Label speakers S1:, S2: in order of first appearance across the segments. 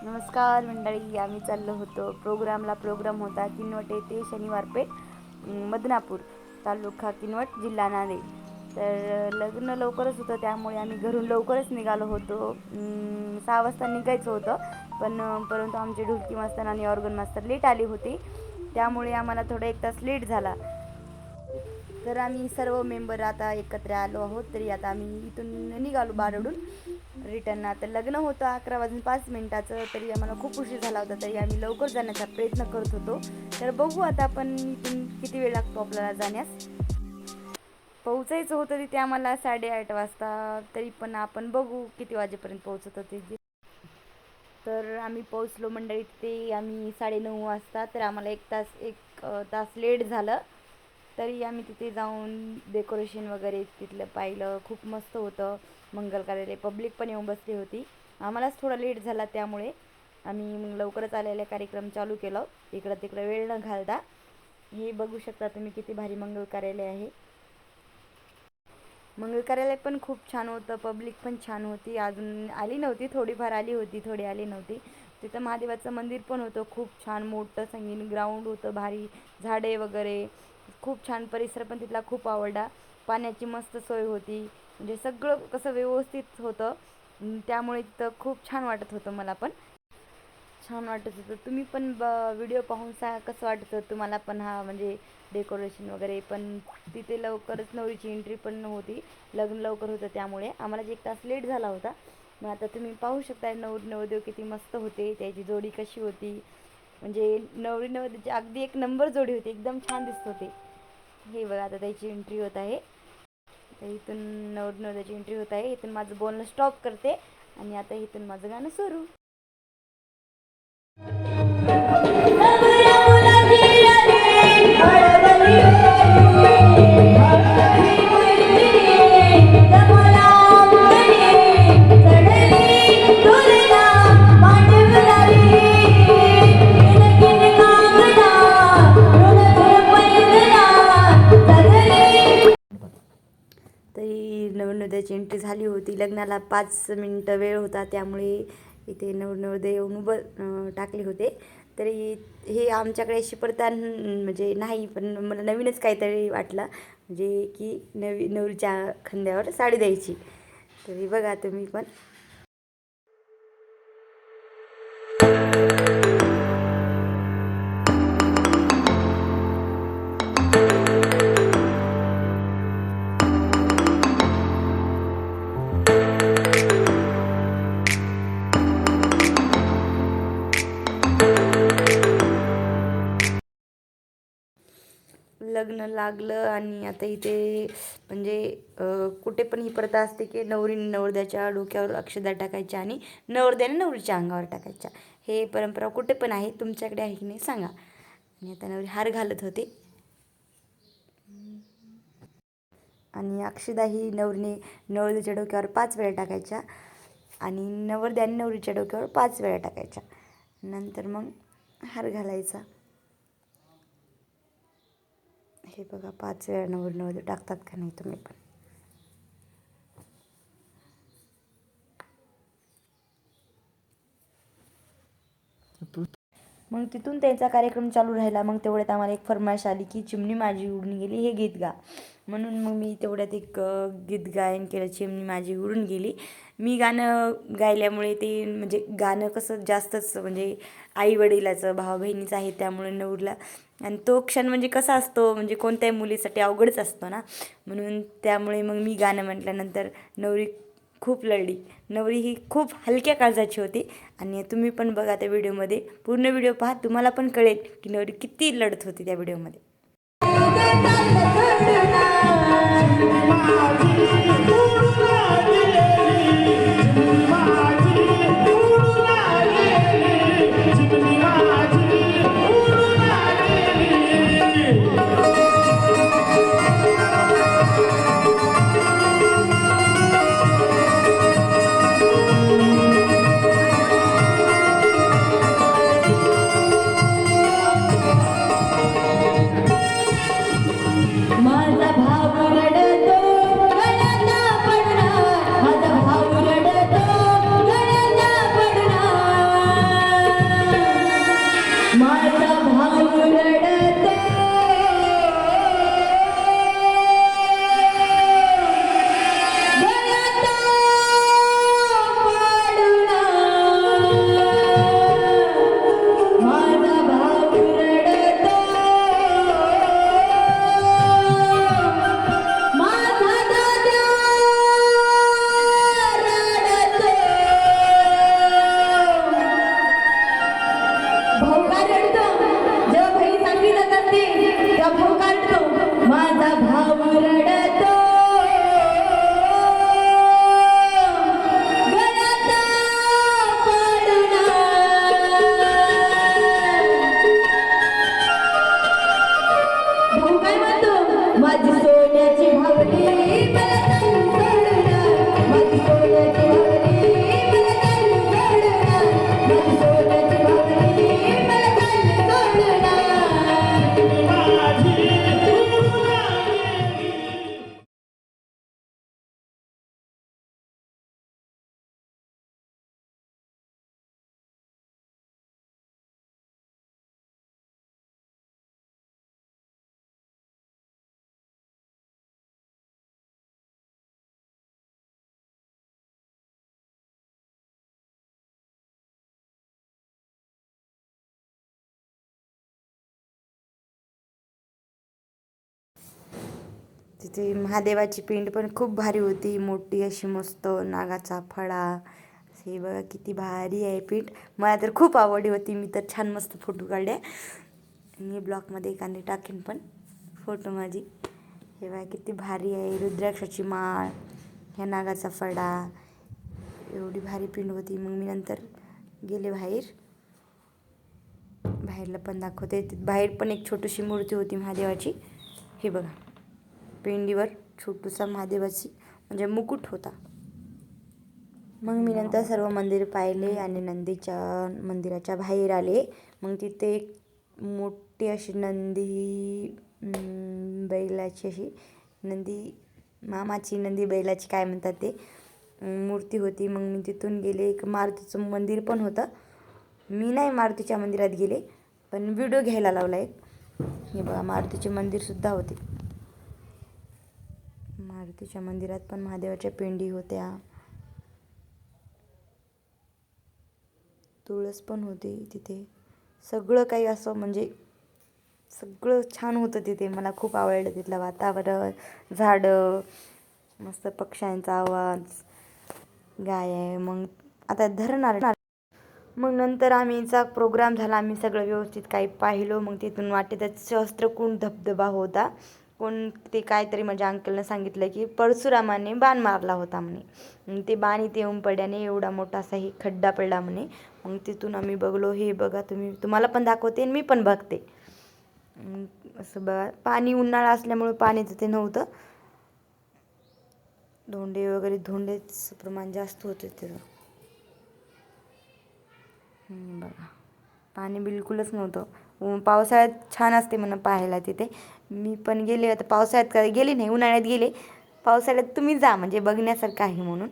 S1: नमस्कार मंडळी, आम्ही चाललो होतो प्रोग्राम होता किनवट येथे शनिवार पेठ मदनापूर तालुका किनवट जिल्हा नांदेड. तर लग्न लवकरच होतं त्यामुळे आम्ही घरून लवकरच निघालो होतो. 6 वाजता निघायचं होतं परंतु आमचे ढोलकी मास्तर आणि ऑर्गन मास्तर लेट आली होती त्यामुळे आम्हाला थोडा 1 तास लेट झाला. तर आम्ही सर्व मेंबर आता एकत्र आलो आहोत. तरी आता आम्ही इथून निघालो बारडून रिटर्न. आता लग्न होतं 11 वाजून 5 मिनिटाचं, तरी आम्हाला खूप उशीर झाला होता. तरी आम्ही लवकर जाण्याचा प्रयत्न करत होतो. तर बघू आता आपण इथून किती वेळ लागतो आपल्याला जाण्यास. पोहोचायचं होतं तिथे आम्हाला 8:30 वाजता, तरी पण आपण बघू किती वाजेपर्यंत पोहोचत होते. तर आम्ही पोहोचलो मंडळी तिथे आम्ही 9:30 वाजता. तर आम्हाला एक तास लेट झालं. तरी आम्ही तिथे जाऊन डेकोरेशन वगैरे तिथलं पाहिलं. खूप मस्त होतं मंगल कार्यालय. पब्लिक पण येऊन बसली होती. आम्हालाच थोडा लेट झाला त्यामुळे आम्ही मग लवकरच आलेला कार्यक्रम चालू केला. इकडं तिकडं वेळ न घालता. हे बघू शकता तुम्ही किती भारी मंगल कार्यालय आहे. मंगल कार्यालय पण खूप छान होतं. पब्लिक पण छान होती. अजून आली नव्हती, थोडीफार आली होती, थोडी आली नव्हती. तिथं महादेवाचं मंदिर पण होतं. खूप छान मोठं संगीन ग्राउंड होतं. भारी झाडे वगैरे खूप छान. परिसर पण तिथला खूप आवडला. पाण्याची मस्त सोय होती. म्हणजे सगळं कसं व्यवस्थित होतं. त्यामुळे तिथं खूप छान वाटत होतं. मला पण छान वाटत होतं. तुम्ही पण व्हिडिओ पाहून सांगा कसं वाटतं तुम्हाला पण. हा म्हणजे डेकोरेशन वगैरे पण तिथे लवकरच नवरीची एंट्री पण होती. लग्न लवकर होतं त्यामुळे आम्हाला 1 तास लेट झाला होता. मग आता तुम्ही पाहू शकता नवरदेव किती मस्त होते. त्याची जोडी कशी होती. म्हणजे नवरी नवरदेवाची अगदी एक नंबर जोडी होती. एकदम छान दिसत होते. हे बघा आता त्याची एंट्री होत आहे. तर इथून नवरदेवाची एंट्री होत आहे. इथून माझं बोलणं स्टॉप करते आणि आता इथून माझं गाणं सुरू. तरी नवरदेवाची एंट्री झाली होती. लग्नाला 5 मिनटं वेळ होता त्यामुळे इथे नवरदेव येऊन उभं टाकले होते. तरी हे आमच्याकडे अशी प्रथा म्हणजे नाही, पण मला नवीनच काहीतरी वाटलं म्हणजे की नवरीच्या खांद्यावर साडी द्यायची. तरी बघा तुम्ही पण. लग्न लागलं आणि आता इथे म्हणजे कुठे पण ही प्रथा असते की नवरीने नवरदेवाच्या डोक्यावर अक्षदा टाकायच्या आणि नवरदेवाने नवरीच्या अंगावर टाकायच्या. हे परंपरा कुठे पण आहे. तुमच्याकडे आहे की नाही सांगा. आणि आता नवरी हार घालत होते आणि अक्षदा ही नवरीने नवरदेवाच्या डोक्यावर 5 वेळा टाकायच्या आणि नवरदेवाने नवरीच्या डोक्यावर 5 वेळा टाकायच्या. नंतर मग हार घालायचा. हे बघा 5 वेळा नवरदेव टाकतात का नाही तुम्ही पण. मग तिथून त्यांचा कार्यक्रम चालू राहिला. मग तेवढ्यात आम्हाला एक फरमाईश आली की चिमणी माझी उडून गेली हे गीत गा. म्हणून मग मी तेवढ्यात एक गीत गायन केलं, चिमणी माझी उडून गेली. मी गाणं गायल्यामुळे ते म्हणजे गाणं कसं जास्तच म्हणजे आई वडिलाचं भावा बहिणीचं आहे त्यामुळे नवरीला आणि तो क्षण म्हणजे कसा असतो म्हणजे कोणत्याही मुलीसाठी अवघडच असतो ना. म्हणून त्यामुळे मग मी गाणं म्हटल्यानंतर नवरी खूप लढली. नवरी ही खूप हलक्या काळजाची होती आणि तुम्ही पण बघा त्या व्हिडिओमध्ये. पूर्ण व्हिडिओ पहा, तुम्हाला पण कळेल की नवरी किती लढत होती त्या व्हिडिओमध्ये.
S2: माझा भाव रडतो रडता
S1: तिथे महादेवाची पिंड पण खूप भारी होती, मोठी अशी मस्त नागाचा फळा. हे बघा किती भारी आहे पिंड. मला तर खूप आवडली होती. मी तर छान मस्त फोटो काढले. मी ब्लॉगमध्ये एखादी टाकेन पण फोटो माझी. हे बघा किती भारी आहे. रुद्राक्षाची माळ, ह्या नागाचा फळा, एवढी भारी पिंड होती. मग मी नंतर गेले बाहेरला पण दाखवते. बाहेर पण एक छोटीशी मूर्ती होती महादेवाची. हे बघा पिंडीवर छोटूसा महादेवाची म्हणजे मुकुट होता. मग मी नंतर सर्व मंदिर पाहिले आणि नंदीच्या मंदिराच्या बाहेर आले. मग तिथे एक मोठी अशी नंदी बैलाची अशी मामाची नंदी बैलाची काय म्हणतात ते मूर्ती होती. मग मी तिथून गेले. एक मारुतीचं मंदिर पण होतं. मी नाही मारुतीच्या मंदिरात गेले, पण व्हिडिओ घ्यायला लावला एक. हे बघा मारुतीचे मंदिरसुद्धा होते. मारुतीच्या मंदिरात पण महादेवाच्या पिंडी होत्या. तुळस पण होती तिथे. सगळं काही असं म्हणजे सगळं छान होतं तिथे. मला खूप आवडलं तिथलं वातावरण, झाडं, मस्त पक्ष्यांचा आवाज, गाय आहे. मग आता धरणार. मग नंतर आम्हीचा प्रोग्राम झाला. आम्ही सगळं व्यवस्थित काही पाहिलो. मग तिथून वाटेतच सहस्त्रकुंड धबधबा होता. ते काहीतरी माझ्या अंकलनं सांगितलं की परशुरामाने बाण मारला होता म्हणे. ते बाण इथे येऊन पडल्याने एवढा मोठा असा ही खड्डा पडला म्हणे. मग तिथून आम्ही बघलो. हे बघा तुम्हाला पण दाखवते आणि मी पण बघते. असं बघा पाणी उन्हाळा असल्यामुळे पाणी तिथे नव्हतं. धोंडेच प्रमाण जास्त होते तिथं. बघा पाणी बिलकुलच नव्हतं. पावसाळ्यात छान असते म्हणून पाहायला तिथे. मी पण गेले. आता पावसाळ्यात गेले नाही, उन्हाळ्यात गेले. पावसाळ्यात तुम्ही जा म्हणजे बघण्यासारखं आहे म्हणून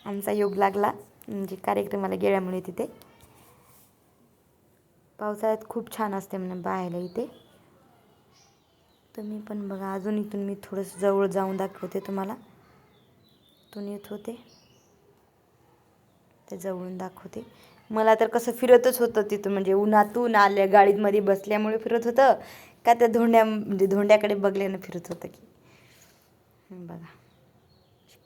S1: आमचा योग लागला. म्हणजे कार्यक्रमाला गेल्यामुळे तिथे पावसाळ्यात खूप छान असते म्हणून पाहायला इथे. तुम्ही पण बघा. अजून इथून मी थोडंसं जवळ जाऊन दाखवते तुम्हाला. इथून येत होते ते जवळून दाखवते. मला तर कसं फिरतच होतं तिथं. म्हणजे उन्हातून आल्या गाडीमध्ये बसल्यामुळे फिरत होतं का त्या धोंड्याकडे बघल्यानं फिरत होतं की. बघा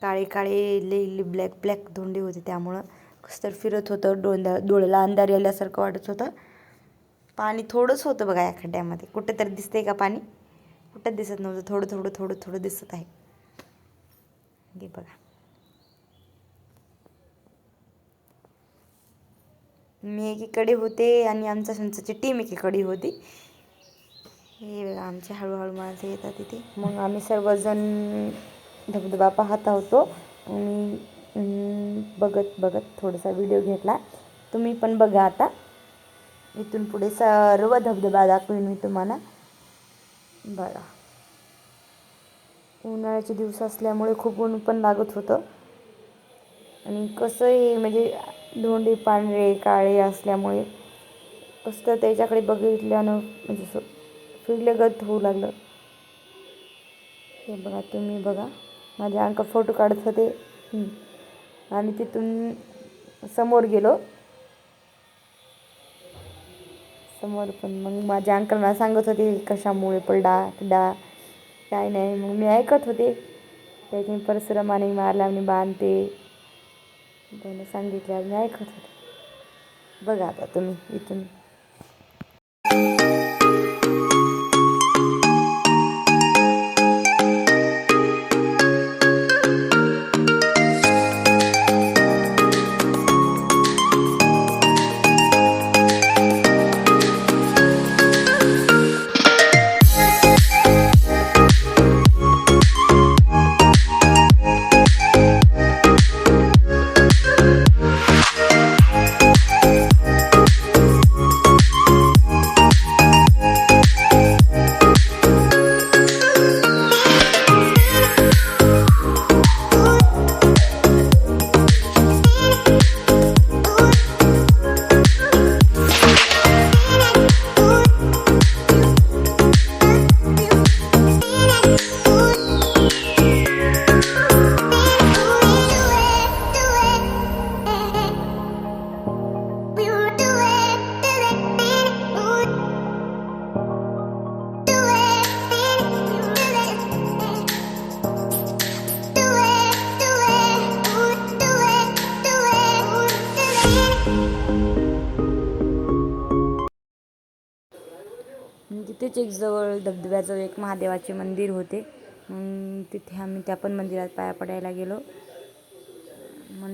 S1: काळे काळे लई ब्लॅक धोंडे होते. त्यामुळं कसं तर फिरत होतं. डोळ्याला अंधार आल्यासारखं वाटत होतं. पाणी थोडंच होतं बघा या खड्ड्यामध्ये. कुठं तरी दिसतंय का पाणी? कुठं दिसत नव्हतं. थोडं दिसत आहे. हे बघा मी एकीकडे होते आणि आमच्या संस्थेची टीम एकीकडे होती. हे बघा आमचे हळूहळू माणसं येतात तिथे. मग आम्ही सर्वजण धबधबा पाहत होतो. मी बघत थोडासा व्हिडिओ घेतला. तुम्ही पण बघा. आता इथून पुढे सर्व धबधबा दाखवेन मी तुम्हाला. बघा उन्हाळ्याचे दिवस असल्यामुळे खूप ऊन पण लागत होतं. आणि कसं आहे म्हणजे धोंडे पांढरे काळे असल्यामुळे कसं तर त्याच्याकडे बघितल्यानं म्हणजे असं फिरल्यागत होऊ लागलं. हे बघा तुम्ही बघा. माझे अंकल फोटो काढत होते. आणि तिथून समोर गेलो. समोर पण मग माझ्या अंकल मला सांगत होते कशामुळे पडला काय नाही. मग मी ऐकत होते. त्याने परशुरामाने मारला आणि बांधते त्याने सांगितलं. मी ऐकत होते. बघा आता तुम्ही इथून. तिथेच एक जवळ धबधब्याजवळ एक महादेवाचे मंदिर होते. मग तिथे आम्ही त्या पण मंदिरात पाया पडायला गेलो. मग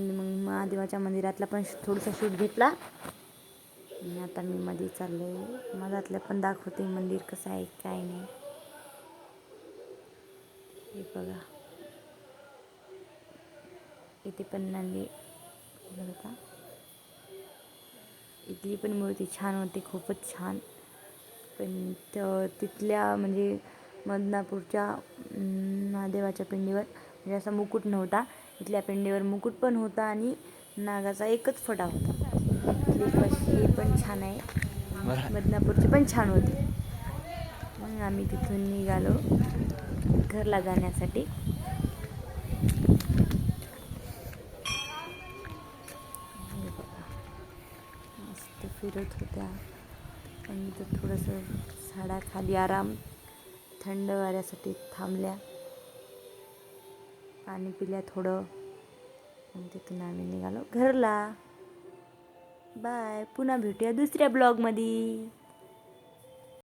S1: महादेवाच्या मंदिरातला पण थोडासा शूट घेतला. आणि आता मी मध्ये चालले, मधातलं पण दाखवते मंदिर कसं आहे काय नाही. हे बघा, इथे पण नंदी बघा, इथली पण मूर्ती छान होती, खूपच छान. पण तिथल्या म्हणजे बदनापूरच्या महादेवाच्या पिंडीवर म्हणजे असा मुकुट नव्हता. इथल्या पिंडीवर मुकुट पण होता आणि नागाचा एकच फडा होता. इथली कशी पण छान आहे, बदनापूरची पण छान होती. मग आम्ही तिथून निघालो घरला जाण्यासाठी. हे बघा, मस्त फिरत होत्या आणि तर थोडंसं झाडाखाली आराम थंड वाऱ्यासाठी थांबल्या, पाणी पिल्या थोडं. आणि तिथून आम्ही निघालो घरला. बाय, पुन्हा भेटूया दुसऱ्या ब्लॉगमध्ये.